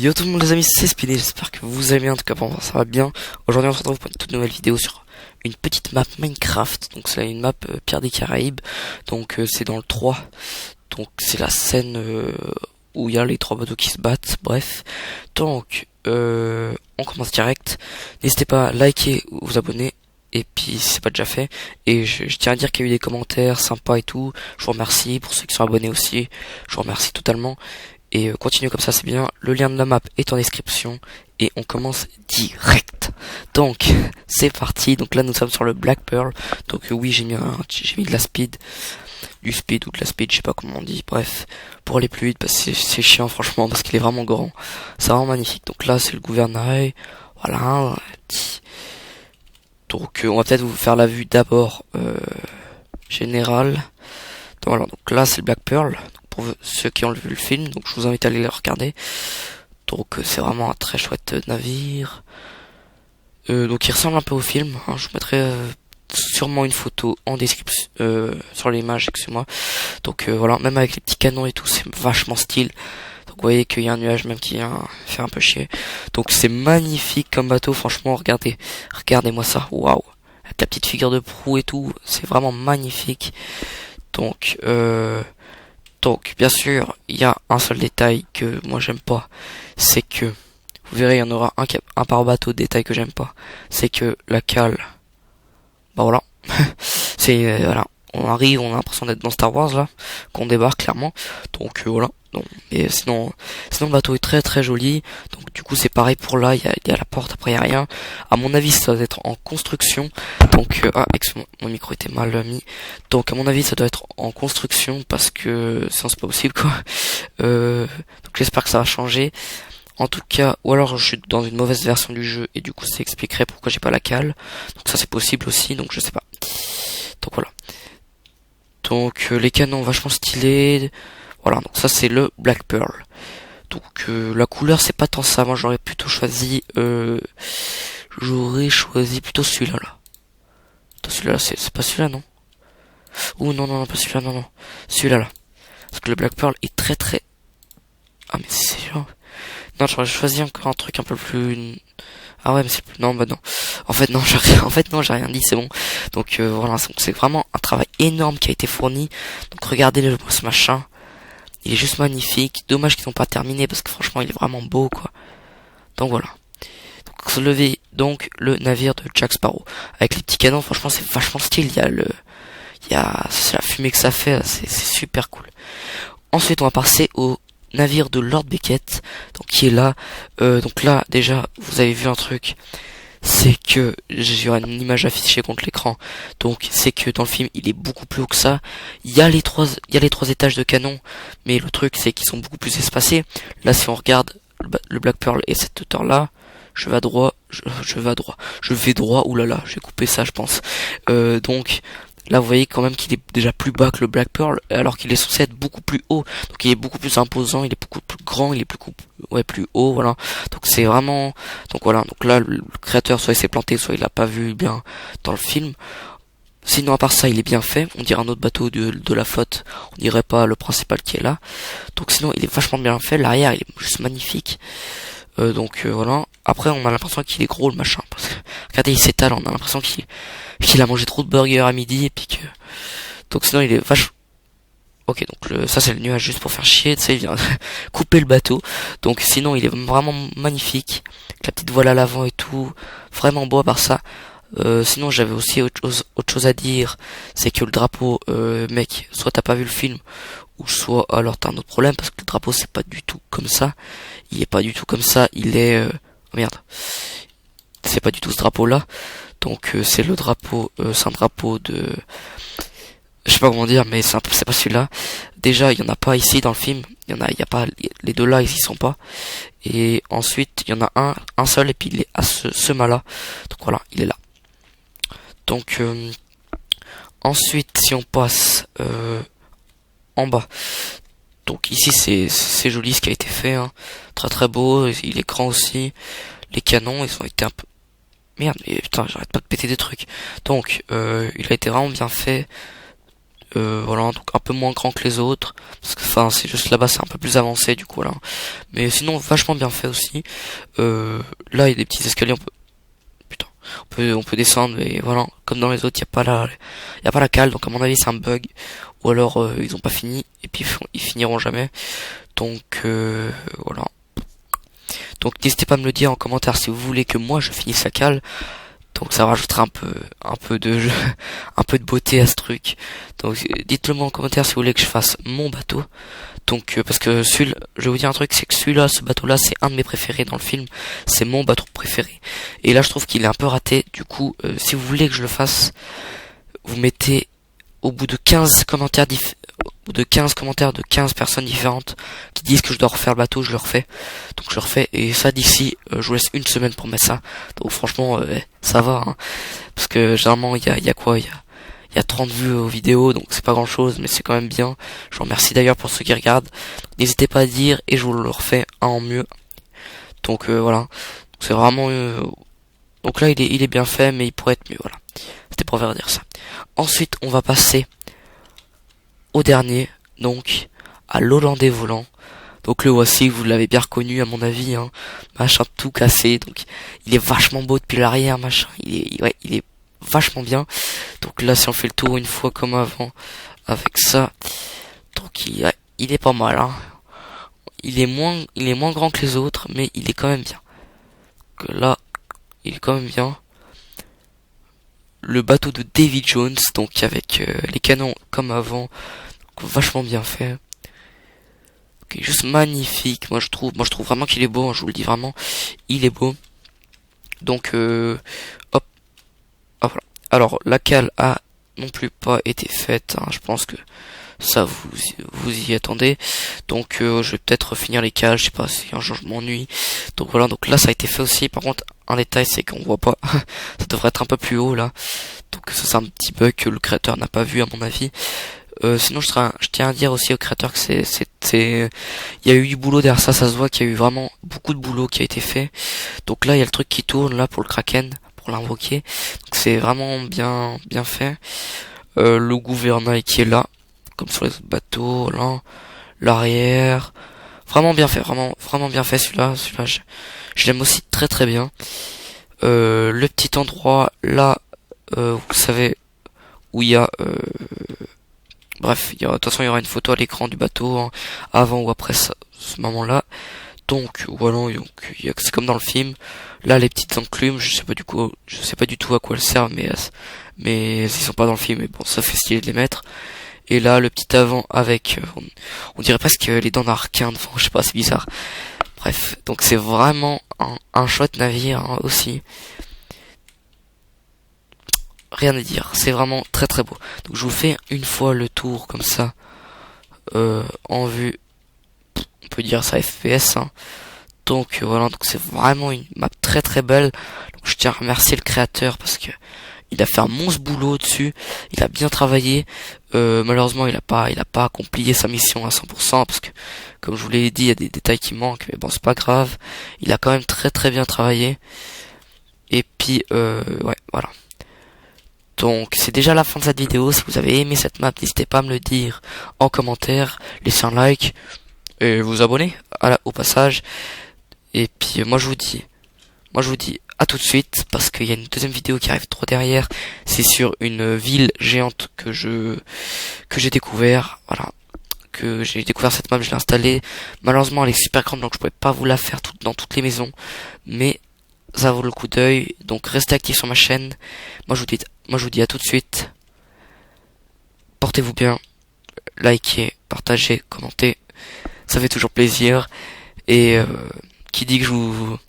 Yo tout le monde les amis, c'est Speedy, j'espère que vous allez bien, en tout cas pour moi ça va bien. Aujourd'hui on se retrouve pour une toute nouvelle vidéo sur une petite map Minecraft. Donc c'est une map Pierre des Caraïbes, donc c'est dans le 3. Donc c'est la scène où il y a les 3 bateaux qui se battent, bref. Donc on commence direct. N'hésitez pas à liker ou vous abonner. Et puis si c'est pas déjà fait, et je tiens à dire qu'il y a eu des commentaires sympas et tout, je vous remercie. Pour ceux qui sont abonnés aussi, je vous remercie totalement. Et continuez comme ça, c'est bien. Le lien de la map est en description. Et on commence direct. Donc, c'est parti. Donc là, nous sommes sur le Black Pearl. Donc oui, j'ai mis de la speed. Du speed ou de la speed, je sais pas comment on dit. Bref, pour aller plus vite, parce que c'est chiant franchement, parce qu'il est vraiment grand. C'est vraiment magnifique. Donc là, c'est le gouvernail. Voilà. Donc on va peut-être vous faire la vue d'abord générale. Donc, voilà, donc là, c'est le Black Pearl. Pour ceux qui ont vu le film, donc je vous invite à aller le regarder. Donc c'est vraiment un très chouette navire. Donc il ressemble un peu au film, hein. Je vous mettrai sûrement une photo en description sur l'image, excusez-moi. Donc voilà, même avec les petits canons et tout, c'est vachement style. Donc vous voyez qu'il y a un nuage même qui vient faire un peu chier. Donc c'est magnifique comme bateau, franchement, regardez-moi ça, waouh. Avec la petite figure de proue et tout, c'est vraiment magnifique. Donc, bien sûr, il y a un seul détail que moi j'aime pas, c'est que, vous verrez, il y en aura un par bateau, détail que j'aime pas, c'est que la cale, bah voilà, c'est, voilà, on arrive, on a l'impression d'être dans Star Wars là, qu'on débarque clairement, donc voilà, donc, et sinon le bateau est très très joli, donc du coup c'est pareil pour là, il y a la porte, après il y a rien, à mon avis ça doit être en construction, donc, mon micro était mal mis, donc à mon avis ça doit être en construction, parce que sinon c'est pas possible quoi, donc j'espère que ça va changer, en tout cas, ou alors je suis dans une mauvaise version du jeu, et du coup ça expliquerait pourquoi j'ai pas la cale, donc ça c'est possible aussi, donc je sais pas, donc voilà. Donc les canons vachement stylés. Voilà, donc ça c'est le Black Pearl. Donc la couleur c'est pas tant ça. Moi j'aurais plutôt choisi plutôt celui-là là. Attends, celui-là c'est pas celui-là non. Ouh non pas celui-là non. Celui-là là. Parce que le Black Pearl est très très. Ah mais c'est sûr. Non, j'aurais choisi encore un truc un peu plus. Ah ouais mais c'est plus. Non bah non. En fait non j'ai rien dit, c'est bon. Donc voilà, c'est vraiment un travail énorme qui a été fourni. Donc regardez ce machin. Il est juste magnifique. Dommage qu'ils n'ont pas terminé parce que franchement il est vraiment beau quoi. Donc voilà. Donc se lever donc le navire de Jack Sparrow. Avec les petits canons, franchement c'est vachement stylé. C'est la fumée que ça fait, c'est super cool. Ensuite on va passer au navire de Lord Beckett, donc qui est là. Donc là déjà vous avez vu un truc, c'est que j'aurai une image affichée contre l'écran. Donc c'est que dans le film il est beaucoup plus haut que ça. Il y a les trois étages de canon, mais le truc c'est qu'ils sont beaucoup plus espacés. Là si on regarde le Black Pearl et cette hauteur là, je vais à droit, je vais droit. Oulala, j'ai coupé ça je pense. Donc là, vous voyez quand même qu'il est déjà plus bas que le Black Pearl, alors qu'il est censé être beaucoup plus haut. Donc il est beaucoup plus imposant, il est beaucoup plus grand, il est plus haut, voilà. Donc c'est vraiment, donc voilà. Donc là, le créateur, soit il s'est planté, soit il l'a pas vu bien dans le film. Sinon, à part ça, il est bien fait. On dirait un autre bateau de la flotte. On dirait pas le principal qui est là. Donc sinon, il est vachement bien fait. L'arrière, il est juste magnifique. Donc voilà. Après, on a l'impression qu'il est gros le machin. Parce que regardez, il s'étale. On a l'impression qu'il a mangé trop de burgers à midi et puis que. Donc sinon, il est vachement. Ok, donc ça c'est le nuage juste pour faire chier. Tu sais, il vient couper le bateau. Donc sinon, il est vraiment magnifique. Avec la petite voile à l'avant et tout. Vraiment beau à part ça. Sinon, j'avais aussi autre chose à dire. C'est que le drapeau, mec, soit t'as pas vu le film, ou soit alors t'as un autre problème parce que le drapeau c'est pas du tout comme ça. Il est pas du tout comme ça. Il est oh merde. C'est pas du tout ce drapeau là. Donc c'est le drapeau, c'est un drapeau de, je sais pas comment dire, mais c'est pas celui-là. Déjà il y en a pas ici dans le film. Il y a pas les deux là, ils y sont pas. Et ensuite il y en a un seul et puis il est à ce mât-là. Donc voilà, il est là. Donc ensuite si on passe en bas. Donc ici c'est joli ce qui a été fait, hein. Très très beau, il est grand aussi. Les canons ils ont été un peu. Merde, mais putain, j'arrête pas de péter des trucs. Donc il a été vraiment bien fait. Voilà, donc un peu moins grand que les autres, parce que enfin c'est juste là-bas c'est un peu plus avancé du coup là, mais sinon vachement bien fait aussi. Là il y a des petits escaliers, putain, on peut descendre, et voilà, comme dans les autres il y a pas la cale, donc à mon avis c'est un bug, ou alors ils ont pas fini et puis ils finiront jamais. Donc voilà. Donc n'hésitez pas à me le dire en commentaire si vous voulez que moi je finisse la cale. Donc ça rajoutera un peu de un peu de beauté à ce truc. Donc dites-le moi en commentaire si vous voulez que je fasse mon bateau. Donc parce que je vais vous dire un truc, c'est que ce bateau-là, c'est un de mes préférés dans le film. C'est mon bateau préféré. Et là, je trouve qu'il est un peu raté. Du coup, si vous voulez que je le fasse, vous mettez au bout de 15 commentaires de 15 personnes différentes qui disent que je dois refaire le bateau, je le refais. Donc je le refais, et ça d'ici, je vous laisse une semaine pour mettre ça. Donc franchement, ça va, hein. Parce que généralement, il y a 30 vues aux vidéos, donc c'est pas grand chose, mais c'est quand même bien. Je vous remercie d'ailleurs pour ceux qui regardent. N'hésitez pas à dire, et je vous le refais un en mieux. Donc voilà. C'est vraiment... Donc là, il est bien fait, mais il pourrait être mieux, voilà. C'était pour faire dire ça. Ensuite, on va passer au dernier, donc à l'Hollandais volant. Donc le voici, vous l'avez bien reconnu à mon avis, hein. Machin tout cassé, donc il est vachement beau depuis l'arrière, machin. Il est vachement bien. Donc là, si on fait le tour une fois comme avant avec ça, donc il est pas mal, hein. Il est moins grand que les autres, mais il est quand même bien. Donc là, il est quand même bien. Le bateau de Davy Jones, donc avec les canons comme avant, donc vachement bien fait. Okay, juste magnifique, moi je trouve vraiment qu'il est beau, hein, je vous le dis vraiment, il est beau. Donc hop, ah, voilà. Alors la cale a non plus pas été faite, hein, je pense que ça vous y attendez. Donc je vais peut-être finir les cales, je sais pas si un jour je m'ennuie. Donc voilà, donc là ça a été fait aussi. Par contre un détail, c'est qu'on voit pas, ça devrait être un peu plus haut là. Donc ça c'est un petit bug que le créateur n'a pas vu à mon avis. Sinon je tiens à dire aussi au créateur que il y a eu du boulot derrière ça se voit qu'il y a eu vraiment beaucoup de boulot qui a été fait. Donc là il y a le truc qui tourne là pour le Kraken, pour l'invoquer. Donc c'est vraiment bien fait. Le gouvernail qui est là, comme sur les autres bateaux, là, l'arrière, vraiment bien fait, vraiment bien fait celui-là je l'aime aussi très très bien. Le petit endroit là, vous savez où il y a bref, de toute façon il y aura une photo à l'écran du bateau, hein, avant ou après ce moment-là. Donc voilà, c'est comme dans le film. Là les petites enclumes, je sais pas du tout à quoi elles servent, mais ils sont pas dans le film, mais bon, ça fait stylé de les mettre. Et là le petit avant avec on dirait presque les dents d'Arquin devant, je sais pas, c'est bizarre. Bref, donc c'est vraiment un chouette navire, hein, aussi. Rien à dire, c'est vraiment très très beau. Donc je vous fais une fois le tour comme ça, en vue, on peut dire ça FPS, hein. Donc voilà, donc c'est vraiment une map très très belle. Donc je tiens à remercier le créateur parce que il a fait un monstre boulot dessus, il a bien travaillé. Malheureusement il a pas accompli sa mission à 100% parce que comme je vous l'ai dit, il y a des détails qui manquent, mais bon c'est pas grave. Il a quand même très très bien travaillé. Et puis ouais, voilà. Donc c'est déjà la fin de cette vidéo. Si vous avez aimé cette map, n'hésitez pas à me le dire en commentaire, laissez un like et vous abonner au passage. Et puis moi je vous dis à tout de suite, parce qu'il y a une deuxième vidéo qui arrive trop derrière. C'est sur une ville géante que j'ai découvert. Voilà, que j'ai découvert cette map, je l'ai installée. Malheureusement elle est super grande, donc je pouvais pas vous la faire dans toutes les maisons, mais ça vaut le coup d'œil. Donc restez actifs sur ma chaîne. Moi je vous dis à tout de suite. Portez-vous bien, likez, partagez, commentez, ça fait toujours plaisir. Et qui dit que je vous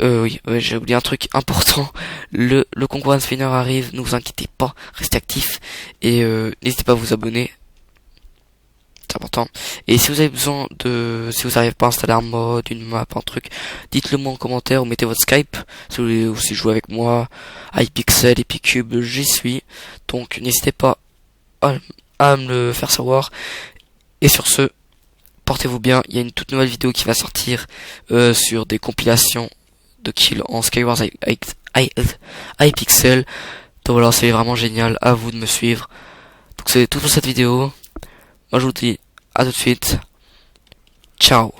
oui, j'ai oublié un truc important. Le concours Spinner arrive, ne vous inquiétez pas, restez actifs et n'hésitez pas à vous abonner. C'est important. Et si vous avez besoin si vous n'arrivez pas à installer un mode, une map, un truc, dites-le moi en commentaire ou mettez votre Skype. Si vous voulez aussi jouer avec moi, iPixel, Epicube, j'y suis. Donc n'hésitez pas à me le faire savoir. Et sur ce, portez-vous bien. Il y a une toute nouvelle vidéo qui va sortir sur des compilations de kills en Skywars iPixel. Donc voilà, c'est vraiment génial. À vous de me suivre. Donc c'est tout pour cette vidéo. Moi je vous dis à tout de suite. Ciao.